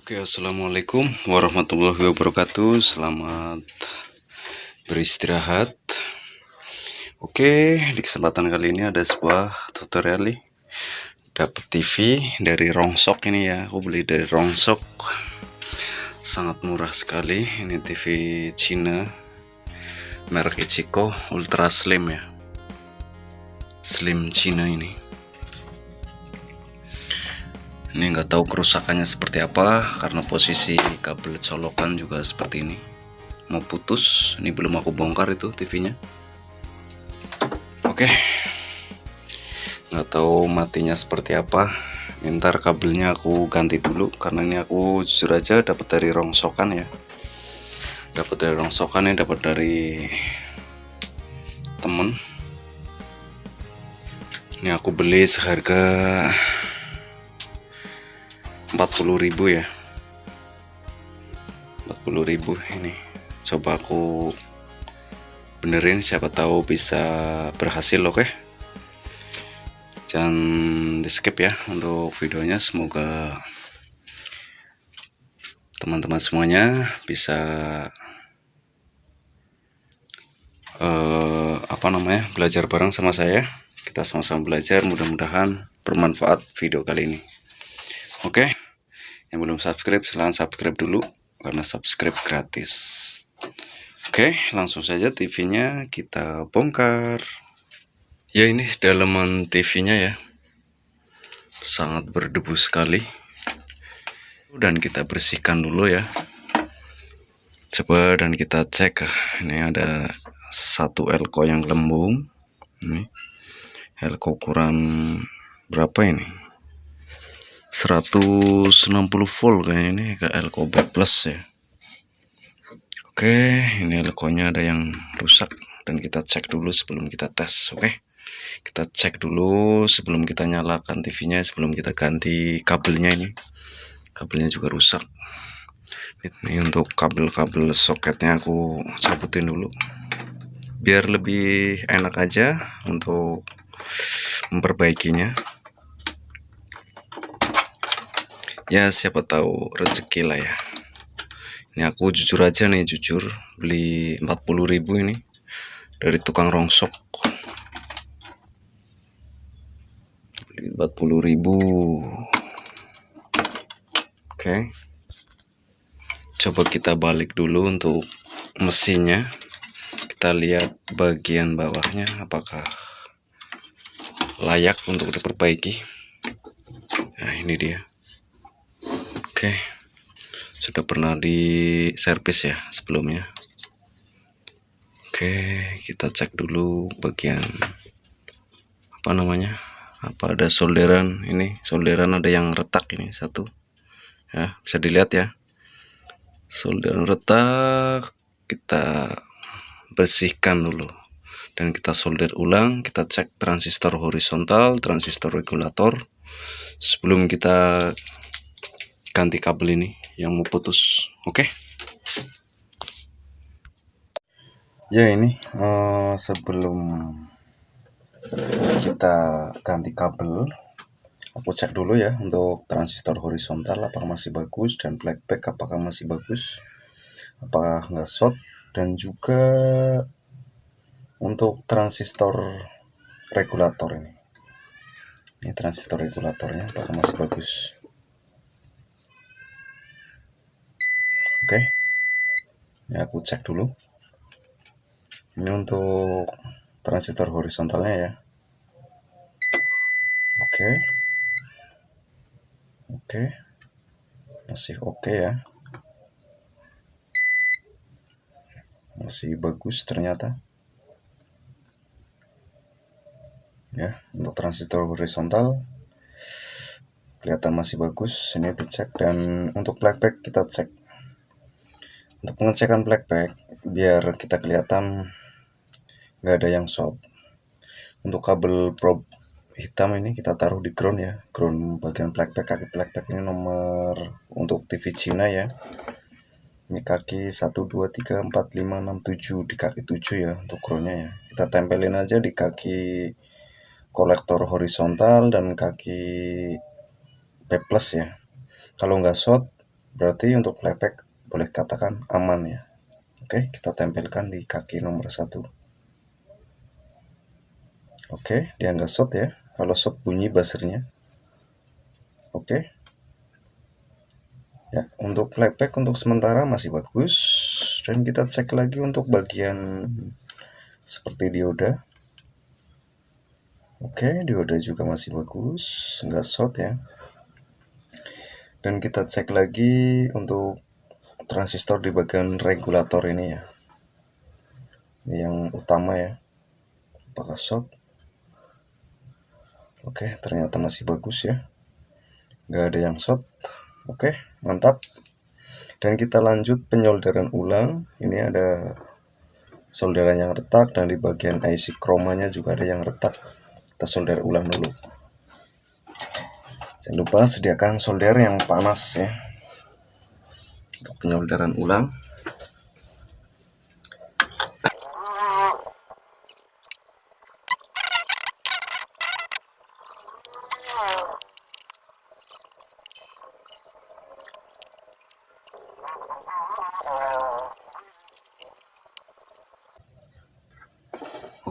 Oke, assalamualaikum warahmatullahi wabarakatuh. Selamat beristirahat. Oke, di kesempatan kali ini ada sebuah tutorial nih. Dapat TV dari Rongsok ini ya. Aku beli dari Rongsok. Sangat murah sekali. Ini TV Cina, merek Ichiko Ultra Slim ya. Slim Cina ini. Ini nggak tahu kerusakannya seperti apa karena posisi kabel colokan juga seperti ini, mau putus. Ini belum aku bongkar itu TV-nya. Oke, nggak tahu matinya seperti apa. Ntar kabelnya aku ganti dulu karena ini aku jujur aja dapat dari rongsokan ya. Dapat dari rongsokan ya, dapat dari temen. Ini aku beli seharga 40.000 ya, 40.000 ini. Coba aku benerin, siapa tahu bisa berhasil. Oke, jangan di skip ya untuk videonya. Semoga teman-teman semuanya bisa belajar bareng sama saya. Kita sama-sama belajar, mudah-mudahan bermanfaat video kali ini. Oke, yang belum subscribe silahkan subscribe dulu karena subscribe gratis. Oke, langsung saja TV-nya kita bongkar. Ya, ini dalaman TV-nya ya, sangat berdebu sekali. Dan kita bersihkan dulu ya. Coba dan kita cek. Ini ada satu elko yang lembung. Ini elko ukuran berapa ini? 160 volt kayaknya, ini ke elko B plus ya. Oke, ini elkonya ada yang rusak dan kita cek dulu sebelum kita tes. Oke, kita cek dulu sebelum kita nyalakan TV-nya, sebelum kita ganti kabelnya. Ini kabelnya juga rusak. Ini untuk kabel-kabel soketnya aku cabutin dulu biar lebih enak aja untuk memperbaikinya. Ya, siapa tahu rezeki lah ya. Ini aku jujur aja nih, jujur beli 40.000 ini dari tukang rongsok. Beli 40.000. Oke, coba kita balik dulu untuk mesinnya. Kita lihat bagian bawahnya apakah layak untuk diperbaiki. Nah, ini dia. Oke, sudah pernah diservis ya sebelumnya. Oke, kita cek dulu bagian apa ada solderan. Ini solderan ada yang retak ini satu ya, bisa dilihat ya, solderan retak. Kita bersihkan dulu dan kita solder ulang. Kita cek transistor horizontal, transistor regulator sebelum kita ganti kabel ini yang mau putus. Oke. Ya, ini sebelum kita ganti kabel, aku cek dulu ya untuk transistor horizontal apakah masih bagus, dan playback apakah masih bagus, apakah nggak short, dan juga untuk transistor regulator ini. Ini transistor regulatornya apakah masih bagus. Oke, ini aku cek dulu. Ini untuk transistor horizontalnya ya. Oke, masih oke ya, masih bagus ternyata ya. Untuk transistor horizontal kelihatan masih bagus, ini dicek. Dan untuk playback kita cek. Untuk pengecekan playback biar kita kelihatan nggak ada yang short, untuk kabel probe hitam ini kita taruh di ground ya, ground bagian playback. Kaki playback ini nomor untuk TV Cina ya, ini kaki 1 2 3 4 5 6 7, di kaki 7 ya untuk groundnya ya. Kita tempelin aja di kaki kolektor horizontal dan kaki B plus ya. Kalau nggak short Berarti untuk playback boleh katakan aman ya. Oke, kita tempelkan di kaki nomor 1. Oke, dia nggak short ya. Kalau short bunyi buzzernya. Oke. Ya, untuk playback untuk sementara masih bagus. Dan kita cek lagi untuk bagian seperti dioda. Oke, dioda juga masih bagus, nggak short ya. Dan kita cek lagi untuk transistor di bagian regulator ini ya. Ini yang utama ya. Apakah short? Oke, ternyata masih bagus ya. Nggak ada yang short. Oke, mantap. Dan kita lanjut penyolderan ulang. Ini ada solderan yang retak dan di bagian IC chromanya juga ada yang retak. Kita solder ulang dulu. Jangan lupa sediakan solder yang panas ya untuk penyolderan ulang.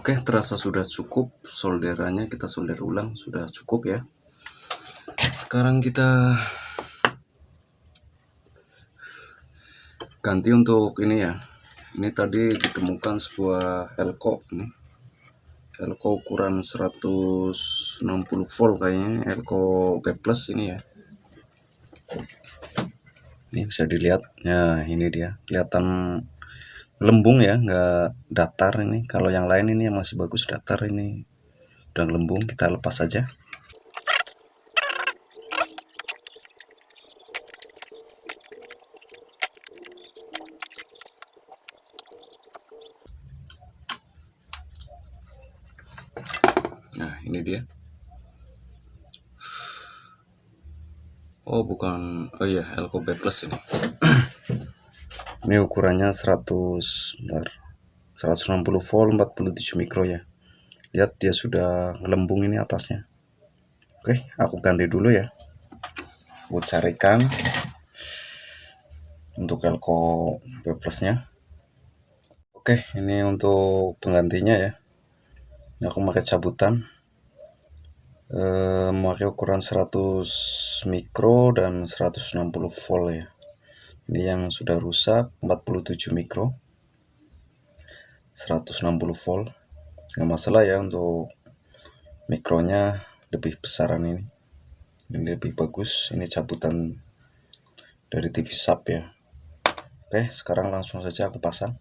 Oke, terasa sudah cukup solderannya, kita solder ulang, sudah cukup ya. Sekarang kita ganti untuk ini ya. Ini tadi ditemukan sebuah elko ini. Elko ukuran 160 volt kayaknya, elko B+ ini ya. Ini bisa dilihat, ya ini dia, kelihatan lembung ya, nggak datar ini. Kalau yang lain ini yang masih bagus datar, ini udah lembung. Kita lepas saja. Nah ini dia. Oh bukan, oh iya elko B+ ini. Ini ukurannya 160 volt 47 mikro ya. Lihat dia sudah ngelembung ini atasnya. Oke, aku ganti dulu ya. Aku carikan untuk elko B+ nya. Oke, ini untuk penggantinya ya. Ini aku pakai cabutan. Memakai ukuran 100 mikro dan 160 volt ya. Ini yang sudah rusak 47 mikro 160 volt. Nggak masalah ya, untuk mikronya lebih besaran ini lebih bagus. Ini cabutan dari TV sub ya. Oke, sekarang langsung saja aku pasang.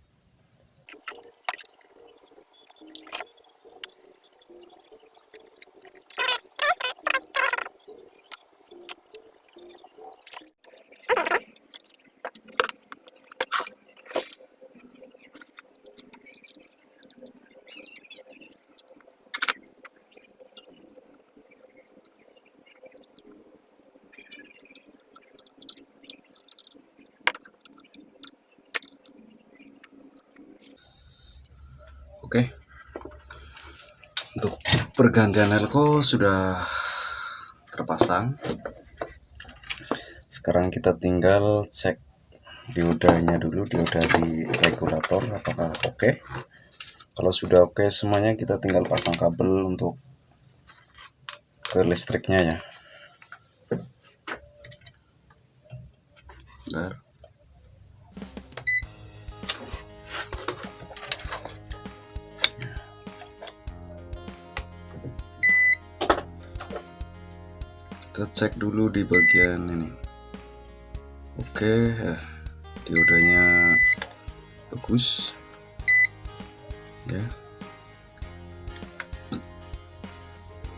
Oke, untuk pergantian elko sudah terpasang. Sekarang kita tinggal cek diodanya dulu, dioda di regulator apakah oke. Kalau sudah oke semuanya, kita tinggal pasang kabel untuk ke listriknya ya. Bentar. Kita cek dulu di bagian ini. Oke, diodanya bagus ya.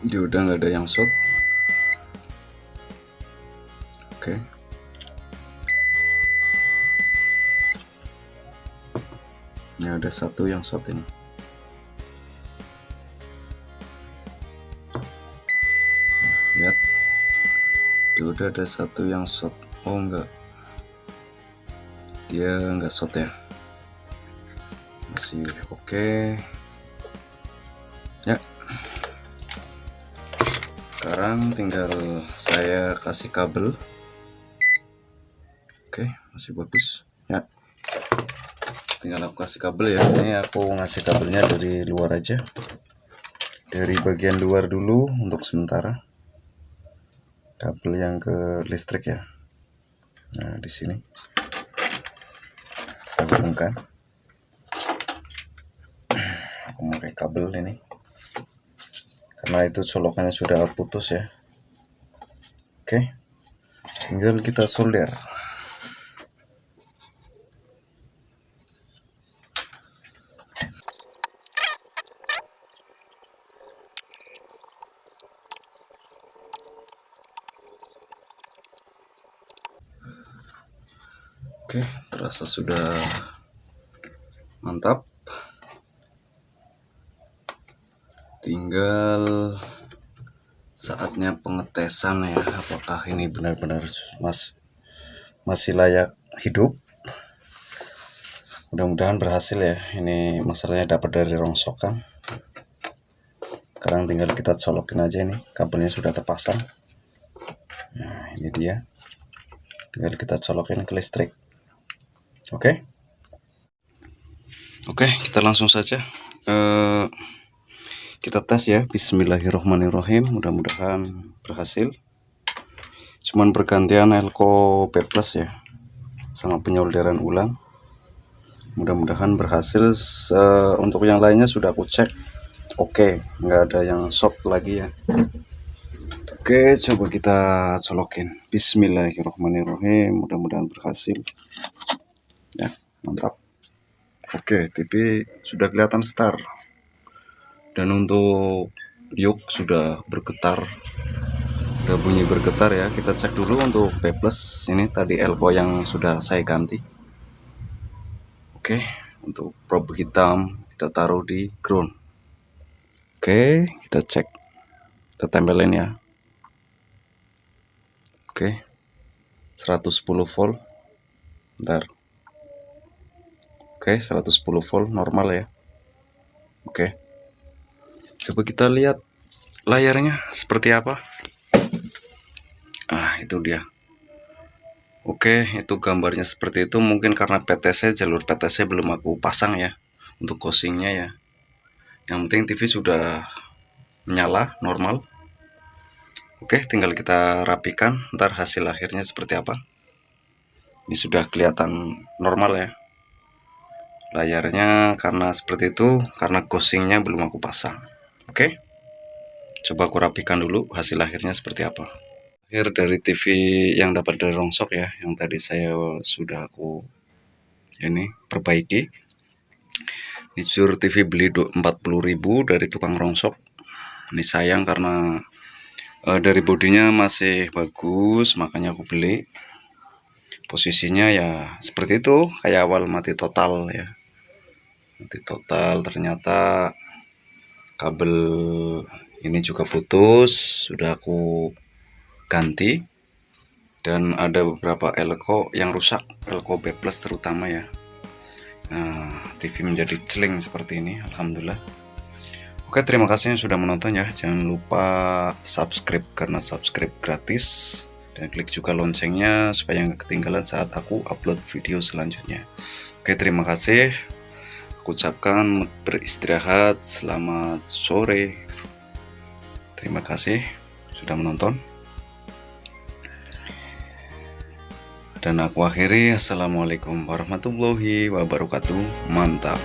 Dioda nggak ada yang short. Oke. Ini ada satu yang short ini. Lihat, dioda ada satu yang short. Oh enggak, dia nggak short ya, masih oke ya. Sekarang tinggal saya kasih kabel Oke, masih bagus ya. Tinggal aku kasih kabel ya. Ini aku ngasih kabelnya dari luar aja, dari bagian luar dulu untuk sementara. Kabel yang ke listrik ya. Nah, di sini kita hubungkan. Aku pakai kabel ini karena itu colokannya sudah putus ya. Oke, tinggal kita solder. Oke, terasa sudah mantap. Tinggal saatnya pengetesan ya, apakah ini benar-benar masih layak hidup. Mudah-mudahan berhasil ya. Ini masalahnya dapat dari rongsokan. Sekarang tinggal kita colokin aja nih, kabelnya sudah terpasang. Nah, ini dia. Tinggal kita colokin ke listrik. Oke, kita langsung saja kita tes ya. Bismillahirrohmanirrohim. Mudah-mudahan berhasil. Cuman bergantian elko P+ ya, sama penyolderan ulang. Mudah-mudahan berhasil. Untuk yang lainnya sudah aku cek. Oke, nggak ada yang shock lagi ya. Oke, coba kita colokin. Bismillahirrohmanirrohim. Mudah-mudahan berhasil. Ya, mantap. Oke, TV sudah kelihatan star. Dan untuk yuk sudah bergetar. Udah bunyi bergetar ya. Kita cek dulu untuk P+. Ini tadi elko yang sudah saya ganti. Oke, untuk probe hitam kita taruh di ground. Oke, kita cek. Kita tempelin ya. Oke, 110 volt. Bentar. Oke, 110 volt normal ya. Oke, coba kita lihat layarnya seperti apa. Ah, itu dia. Oke, itu gambarnya seperti itu. Mungkin karena PTC, jalur PTC belum aku pasang ya, untuk cosingnya ya. Yang penting TV sudah menyala normal. Oke, tinggal kita rapikan. Ntar hasil akhirnya seperti apa. Ini sudah kelihatan normal ya layarnya, karena seperti itu, karena cosingnya belum aku pasang. Oke, coba aku rapikan dulu hasil akhirnya seperti apa. Akhir dari TV yang dapat dari rongsok ya, yang tadi saya sudah aku ini perbaiki. Ini jujur TV beli 40.000 dari tukang rongsok. Ini sayang karena dari bodinya masih bagus, makanya aku beli. Posisinya ya seperti itu, kayak awal mati total ya. Mati total, ternyata kabel ini juga putus, sudah aku ganti. Dan ada beberapa elko yang rusak, elko B+ terutama ya. Nah, TV menjadi celing seperti ini, alhamdulillah. Oke, terima kasih yang sudah menonton ya. Jangan lupa subscribe karena subscribe gratis. Dan klik juga loncengnya supaya nggak ketinggalan saat aku upload video selanjutnya. Oke, terima kasih. Aku ucapkan beristirahat, selamat sore. Terima kasih sudah menonton. Dan aku akhiri, assalamualaikum warahmatullahi wabarakatuh. Mantap.